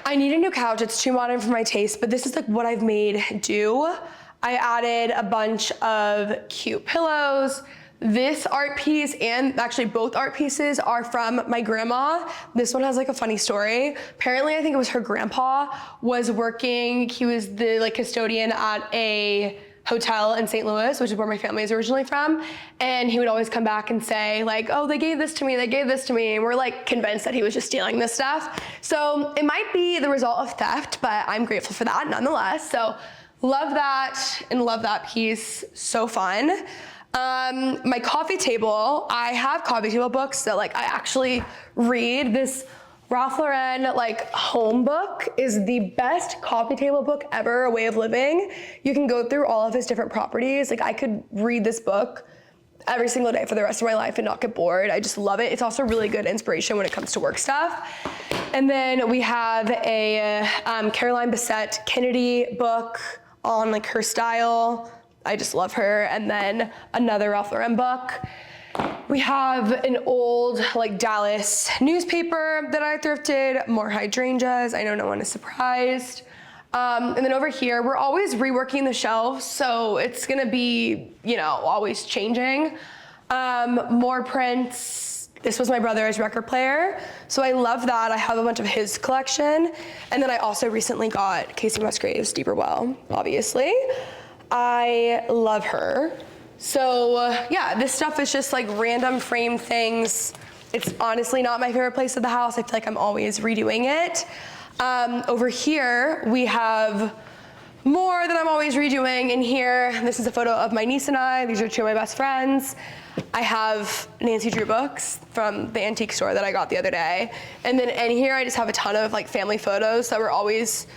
I need a new couch. It's too modern for my taste, but this is like what I've made do. I added a bunch of cute pillows. This art piece, and actually both art pieces, are from my grandma. This one has like a funny story. Apparently, I think it was her grandpa was working, he was the like custodian at a hotel in St. Louis, which is where my family is originally from. And he would always come back and say like, oh, they gave this to me, they gave this to me. And we're like convinced that he was just stealing this stuff. So it might be the result of theft, but I'm grateful for that nonetheless. So love that and love that piece, so fun. My coffee table, I have coffee table books that like I actually read. This Ralph Lauren like home book is the best coffee table book ever, A Way of Living. You can go through all of his different properties. Like I could read this book every single day for the rest of my life and not get bored. I just love it. It's also really good inspiration when it comes to work stuff. And then we have a Caroline Bessette Kennedy book on like her style. I just love her. And then another Ralph Lauren book. We have an old like Dallas newspaper that I thrifted, more hydrangeas. I know no one is surprised. And then over here, we're always reworking the shelves, so it's gonna be, you know, always changing. More prints. This was my brother's record player, so I love that. I have a bunch of his collection. And then I also recently got Casey Musgrave's Deeper Well, obviously. I love her. So yeah, this stuff is just like random framed things. It's honestly not my favorite place of the house. I feel like I'm always redoing it. Over here, we have more that I'm always redoing in here. This is a photo of my niece and I. These are two of my best friends. I have Nancy Drew books from the antique store that I got the other day. And then in here, I just have a ton of like family photos that we're always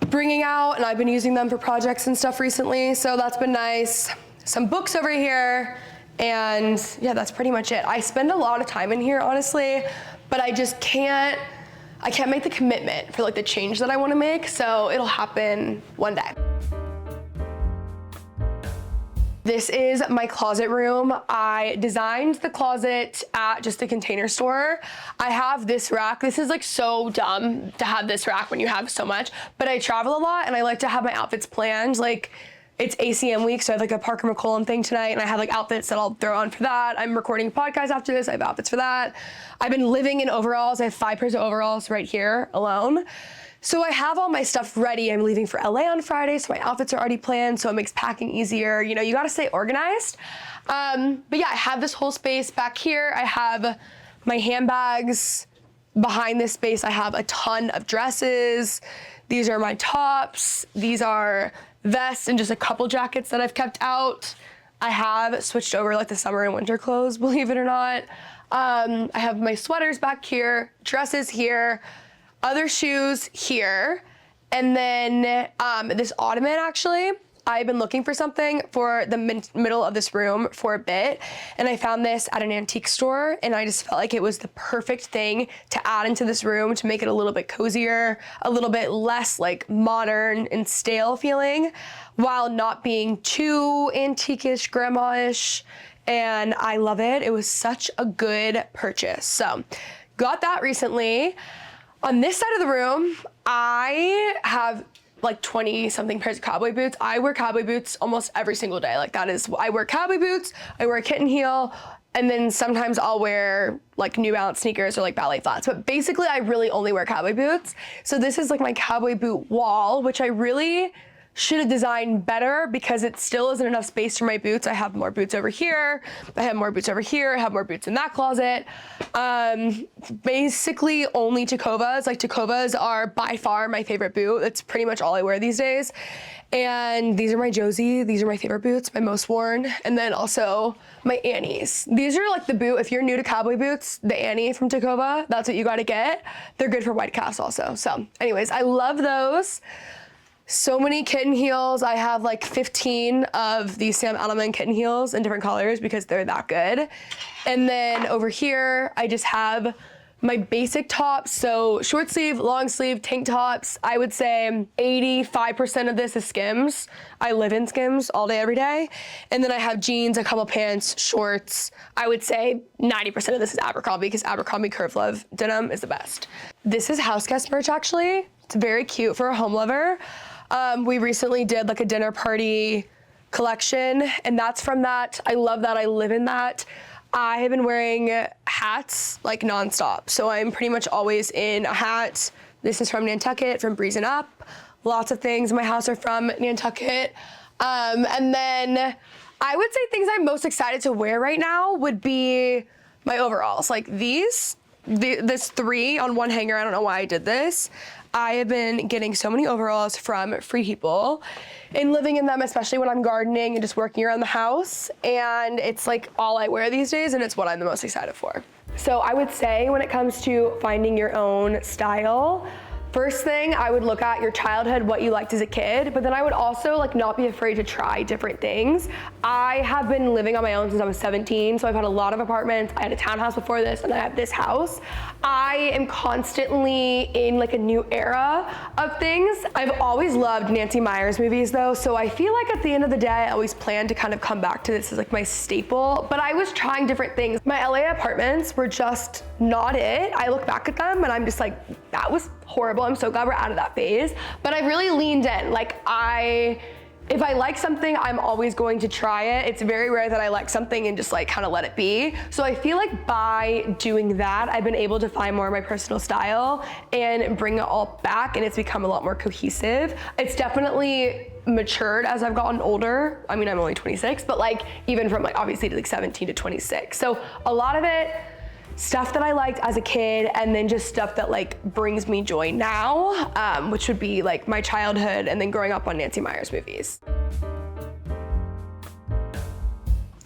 bringing out, and I've been using them for projects and stuff recently, so that's been nice. Some books over here, and yeah, that's pretty much it. I spend a lot of time in here, honestly, but I just can't make the commitment for like the change that I want to make, so it'll happen one day. This is my closet room. I designed the closet at just a Container Store. I have this rack. This is like so dumb to have this rack when you have so much, but I travel a lot and I like to have my outfits planned. Like it's ACM week, so I have like a Parker McCollum thing tonight, and I have like outfits that I'll throw on for that. I'm recording a podcast after this. I have outfits for that. I've been living in overalls. I have 5 pairs of overalls right here alone. So I have all my stuff ready. I'm leaving for LA on Friday, so my outfits are already planned, so it makes packing easier. You know, you gotta stay organized. But yeah, I have this whole space back here. I have my handbags. Behind this space, I have a ton of dresses. These are my tops. These are vests and just a couple jackets that I've kept out. I have switched over like the summer and winter clothes, believe it or not. I have my sweaters back here, dresses here, other shoes here, and then this ottoman actually. I've been looking for something for the middle of this room for a bit, and I found this at an antique store, and I just felt like it was the perfect thing to add into this room to make it a little bit cozier, a little bit less like modern and stale feeling, while not being too antique-ish, grandma-ish, and I love it. It was such a good purchase. So, got that recently. On this side of the room, I have like 20 something pairs of cowboy boots. I wear cowboy boots almost every single day. Like that is, I wear cowboy boots, I wear a kitten heel, and then sometimes I'll wear like New Balance sneakers or like ballet flats. But basically I really only wear cowboy boots. So this is like my cowboy boot wall, which I really should have designed better because it still isn't enough space for my boots. I have more boots over here. I have more boots over here. I have more boots in that closet. Basically only Tecovas. Like Tecovas are by far my favorite boot. That's pretty much all I wear these days. And these are my Josie. These are my favorite boots, my most worn. And then also my Annies. These are like the boot, if you're new to cowboy boots, the Annie from Tecova, that's what you gotta get. They're good for white casts also. So anyways, I love those. So many kitten heels. I have like 15 of these Sam Edelman kitten heels in different colors because they're that good. And then over here, I just have my basic tops. So short sleeve, long sleeve, tank tops. I would say 85% of this is Skims. I live in Skims all day, every day. And then I have jeans, a couple pants, shorts. I would say 90% of this is Abercrombie because Abercrombie Curve Love denim is the best. This is house guest merch actually. It's very cute for a home lover. We recently did like a dinner party collection, and that's from that. I love that. I live in that. I have been wearing hats like nonstop, so I'm pretty much always in a hat. This is from Nantucket, from Breezing Up. Lots of things in my house are from Nantucket. And then I would say things I'm most excited to wear right now would be my overalls. Like this 3 on one hanger. I don't know why I did this. I have been getting so many overalls from Free People and living in them, especially when I'm gardening and just working around the house. And it's like all I wear these days, and it's what I'm the most excited for. So I would say when it comes to finding your own style, first thing, I would look at your childhood, what you liked as a kid, but then I would also like not be afraid to try different things. I have been living on my own since I was 17, so I've had a lot of apartments. I had a townhouse before this, and I have this house. I am constantly in like a new era of things. I've always loved Nancy Meyers movies though, so I feel like at the end of the day, I always plan to kind of come back to this as like my staple, but I was trying different things. My LA apartments were just not it. I look back at them and I'm just like, that was horrible. I'm so glad we're out of that phase. But I really leaned in. Like if I like something, I'm always going to try it. It's very rare that I like something and just like kind of let it be. So I feel like by doing that, I've been able to find more of my personal style and bring it all back, and it's become a lot more cohesive. It's definitely matured as I've gotten older. I mean, I'm only 26, but like even from like obviously like 17 to 26. So a lot of it, stuff that I liked as a kid, and then just stuff that like brings me joy now, which would be like my childhood and then growing up on Nancy Meyers movies.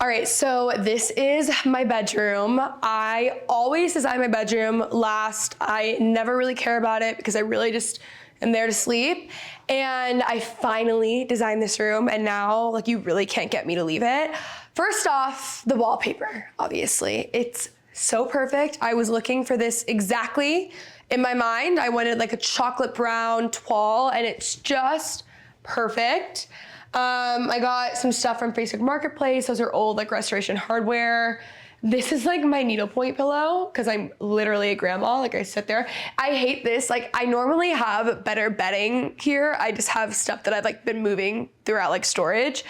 All right, so this is my bedroom. I always design my bedroom last. I never really care about it because I really just am there to sleep. And I finally designed this room, and now like you really can't get me to leave it. First off, the wallpaper, obviously. It's so perfect. I was looking for this exactly in my mind. I wanted like a chocolate brown toile, and it's just perfect. I got some stuff from Facebook Marketplace. Those are old like restoration hardware. This is like my needlepoint pillow because I'm literally a grandma. Like I sit there. I hate this. Like I normally have better bedding here. I just have stuff that I've like been moving throughout like storage.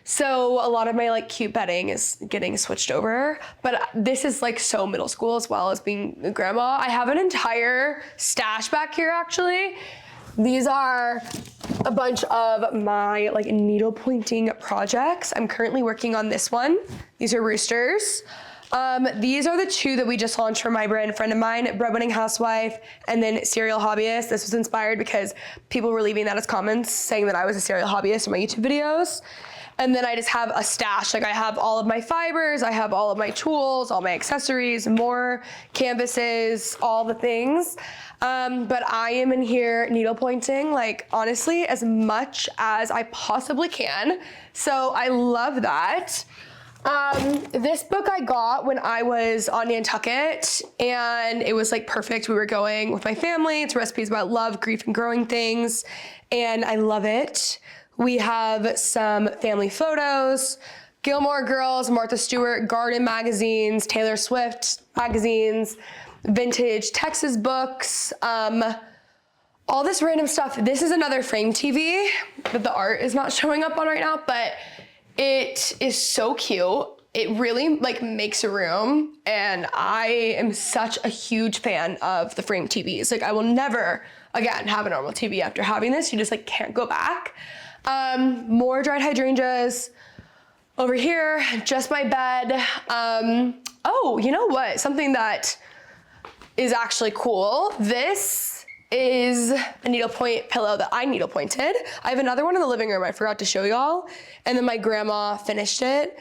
So a lot of my like cute bedding is getting switched over, but this is like so middle school as well as being a grandma. I have an entire stash back here actually. These are a bunch of my like needle pointing projects. I'm currently working on this one. These are roosters. These are the two that we just launched for my brand friend of mine, Breadwinning Housewife, and then Serial Hobbyist. This was inspired because people were leaving that as comments saying that I was a serial hobbyist in my YouTube videos. And then I just have a stash. Like I have all of my fibers, I have all of my tools, all my accessories, more canvases, all the things. But I am in here needle pointing, like honestly, as much as I possibly can. So I love that. This book I got when I was on Nantucket, and it was like perfect. We were going with my family. It's recipes about love, grief, and growing things. And I love it. We have some family photos, Gilmore Girls, Martha Stewart, garden magazines, Taylor Swift magazines, vintage Texas books, all this random stuff. This is another frame TV that the art is not showing up on right now, but it is so cute. It really like makes a room, and I am such a huge fan of the frame TVs. Like I will never again have a normal TV after having this. You just like can't go back. More dried hydrangeas over here, just my bed. Oh, you know what? Something that is actually cool. This is a needlepoint pillow that I needle pointed. I have another one in the living room I forgot to show y'all. And then my grandma finished it.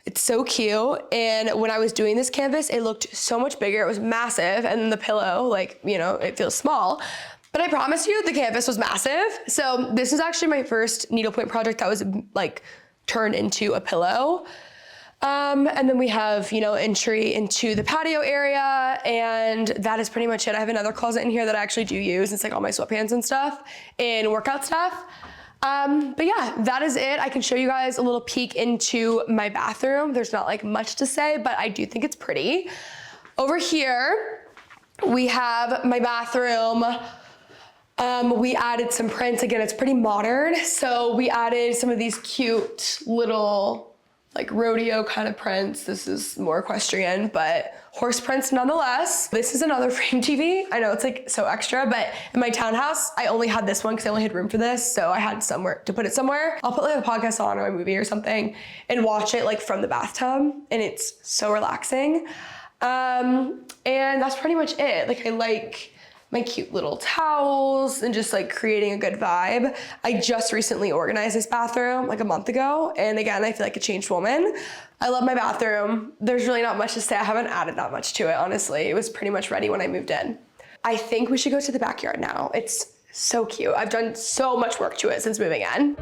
It's so cute. And when I was doing this canvas, it looked so much bigger. It was massive. And then the pillow, like, you know, it feels small. But I promise you the canvas was massive. So this is actually my first needlepoint project that was like turned into a pillow. And then we have, you know, entry into the patio area, and that is pretty much it. I have another closet in here that I actually do use. It's like all my sweatpants and stuff and workout stuff. But yeah, that is it. I can show you guys a little peek into my bathroom. There's not like much to say, but I do think it's pretty. Over here, we have my bathroom. We added some prints. Again, it's pretty modern. So we added some of these cute little like rodeo kind of prints. This is more equestrian, but horse prints nonetheless. This is another frame TV. I know it's like so extra, but in my townhouse, I only had this one because I only had room for this. So I had somewhere to put it somewhere. I'll put like a podcast on or a movie or something and watch it like from the bathtub, and it's so relaxing. And that's pretty much it. Like I like my cute little towels and just like creating a good vibe. I just recently organized this bathroom like a month ago. And again, I feel like a changed woman. I love my bathroom. There's really not much to say. I haven't added that much to it, honestly. It was pretty much ready when I moved in. I think we should go to the backyard now. It's so cute. I've done so much work to it since moving in.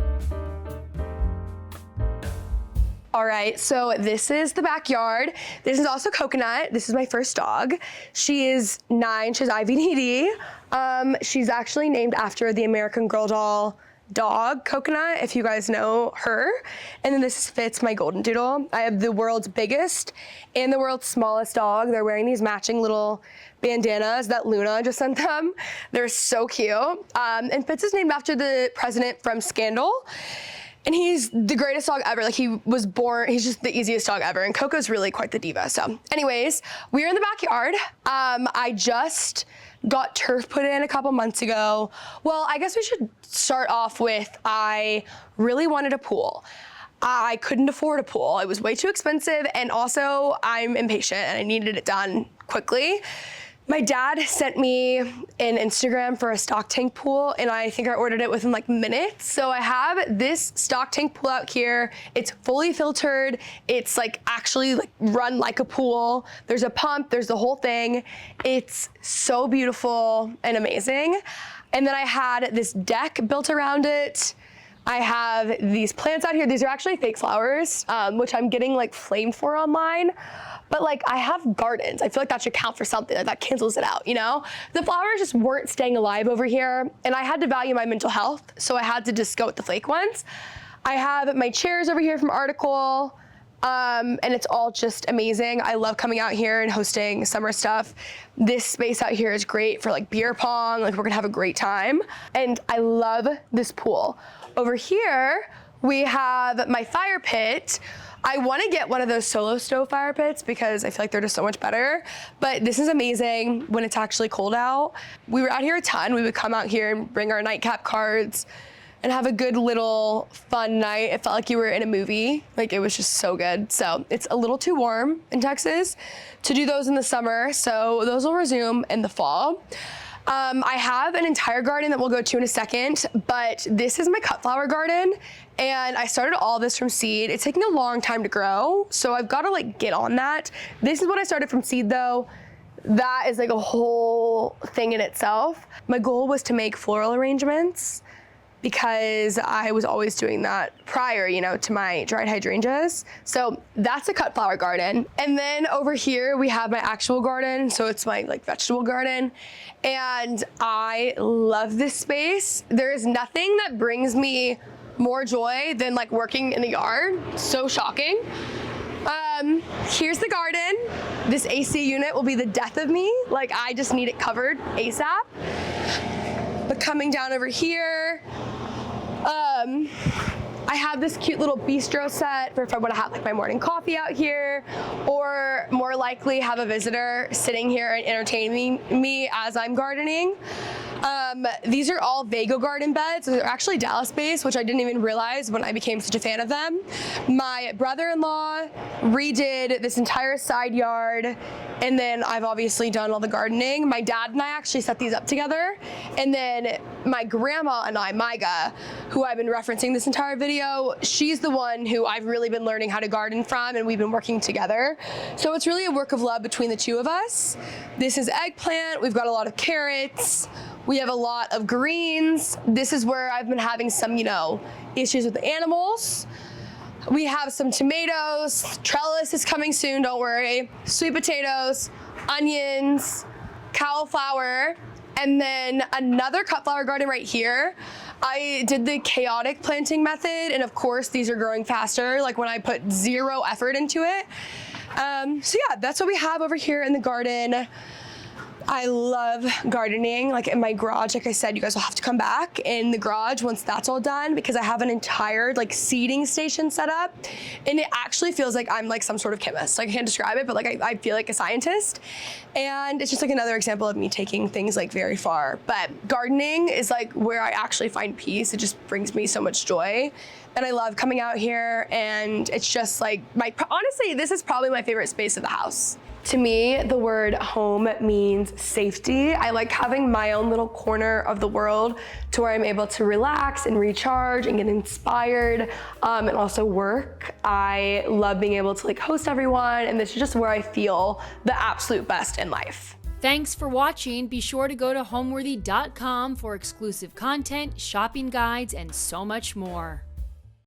All right, so this is the backyard. This is also Coconut. This is my first dog. She is 9, she has IVDD. She's actually named after the American Girl doll dog, Coconut, if you guys know her. And then this is Fitz, my golden doodle. I have the world's biggest and the world's smallest dog. They're wearing these matching little bandanas that Luna just sent them. They're so cute. And Fitz is named after the president from Scandal. And he's the greatest dog ever. Like, he was born, he's just the easiest dog ever. And Coco's really quite the diva. So anyways, we're in the backyard. I just got turf put in a couple months ago. Well, I guess we should start off with, I really wanted a pool. I couldn't afford a pool. It was way too expensive. And also I'm impatient and I needed it done quickly. My dad sent me an Instagram for a stock tank pool, and I think I ordered it within like minutes. So I have this stock tank pool out here. It's fully filtered. It's like actually like run like a pool. There's a pump, there's the whole thing. It's so beautiful and amazing. And then I had this deck built around it. I have these plants out here. These are actually fake flowers, which I'm getting like flamed for online. But like, I have gardens. I feel like that should count for something. Like, that cancels it out, you know? The flowers just weren't staying alive over here, and I had to value my mental health, so I had to just go with the fake ones. I have my chairs over here from Article, and it's all just amazing. I love coming out here and hosting summer stuff. This space out here is great for like beer pong. Like, we're gonna have a great time. And I love this pool. Over here, we have my fire pit. I want to get one of those solo stove fire pits because I feel like they're just so much better. But this is amazing when it's actually cold out. We were out here a ton. We would come out here and bring our nightcap cards and have a good little fun night. It felt like you were in a movie. Like, it was just so good. So it's a little too warm in Texas to do those in the summer. So those will resume in the fall. I have an entire garden that we'll go to in a second, but this is my cut flower garden, and I started all this from seed. It's taking a long time to grow, so I've got to like get on that. This is what I started from seed though. That is like a whole thing in itself. My goal was to make floral arrangements because I was always doing that prior, you know, to my dried hydrangeas. So that's a cut flower garden. And then over here we have my actual garden. So it's my like vegetable garden. And I love this space. There is nothing that brings me more joy than like working in the yard. So shocking. Here's the garden. This AC unit will be the death of me. Like, I just need it covered ASAP. But coming down over here, I have this cute little bistro set for if I want to have like my morning coffee out here, or more likely have a visitor sitting here and entertaining me as I'm gardening. These are all Vago garden beds. They're actually Dallas based, which I didn't even realize when I became such a fan of them. My brother-in-law redid this entire side yard, and then I've obviously done all the gardening. My dad and I actually set these up together, and then my grandma and I, Maiga, who I've been referencing this entire video, she's the one who I've really been learning how to garden from, and we've been working together. So it's really a work of love between the two of us. This is eggplant. We've got a lot of carrots. We have a lot of greens. This is where I've been having some, you know, issues with the animals. We have some tomatoes. Trellis is coming soon, don't worry. Sweet potatoes, onions, cauliflower, and then another cut flower garden right here. I did the chaotic planting method, and of course these are growing faster, like when I put zero effort into it. So yeah, that's what we have over here in the garden. I love gardening, like in my garage. Like I said, you guys will have to come back in the garage once that's all done, because I have an entire like seeding station set up, and it actually feels like I'm like some sort of chemist. Like, I can't describe it, but like I feel like a scientist, and it's just like another example of me taking things like very far. But gardening is like where I actually find peace. It just brings me so much joy, and I love coming out here, and it's just like honestly, this is probably my favorite space of the house. To me, the word home means safety. I like having my own little corner of the world to where I'm able to relax and recharge and get inspired, and also work. I love being able to like host everyone, and this is just where I feel the absolute best in life. Thanks for watching. Be sure to go to homeworthy.com for exclusive content, shopping guides, and so much more.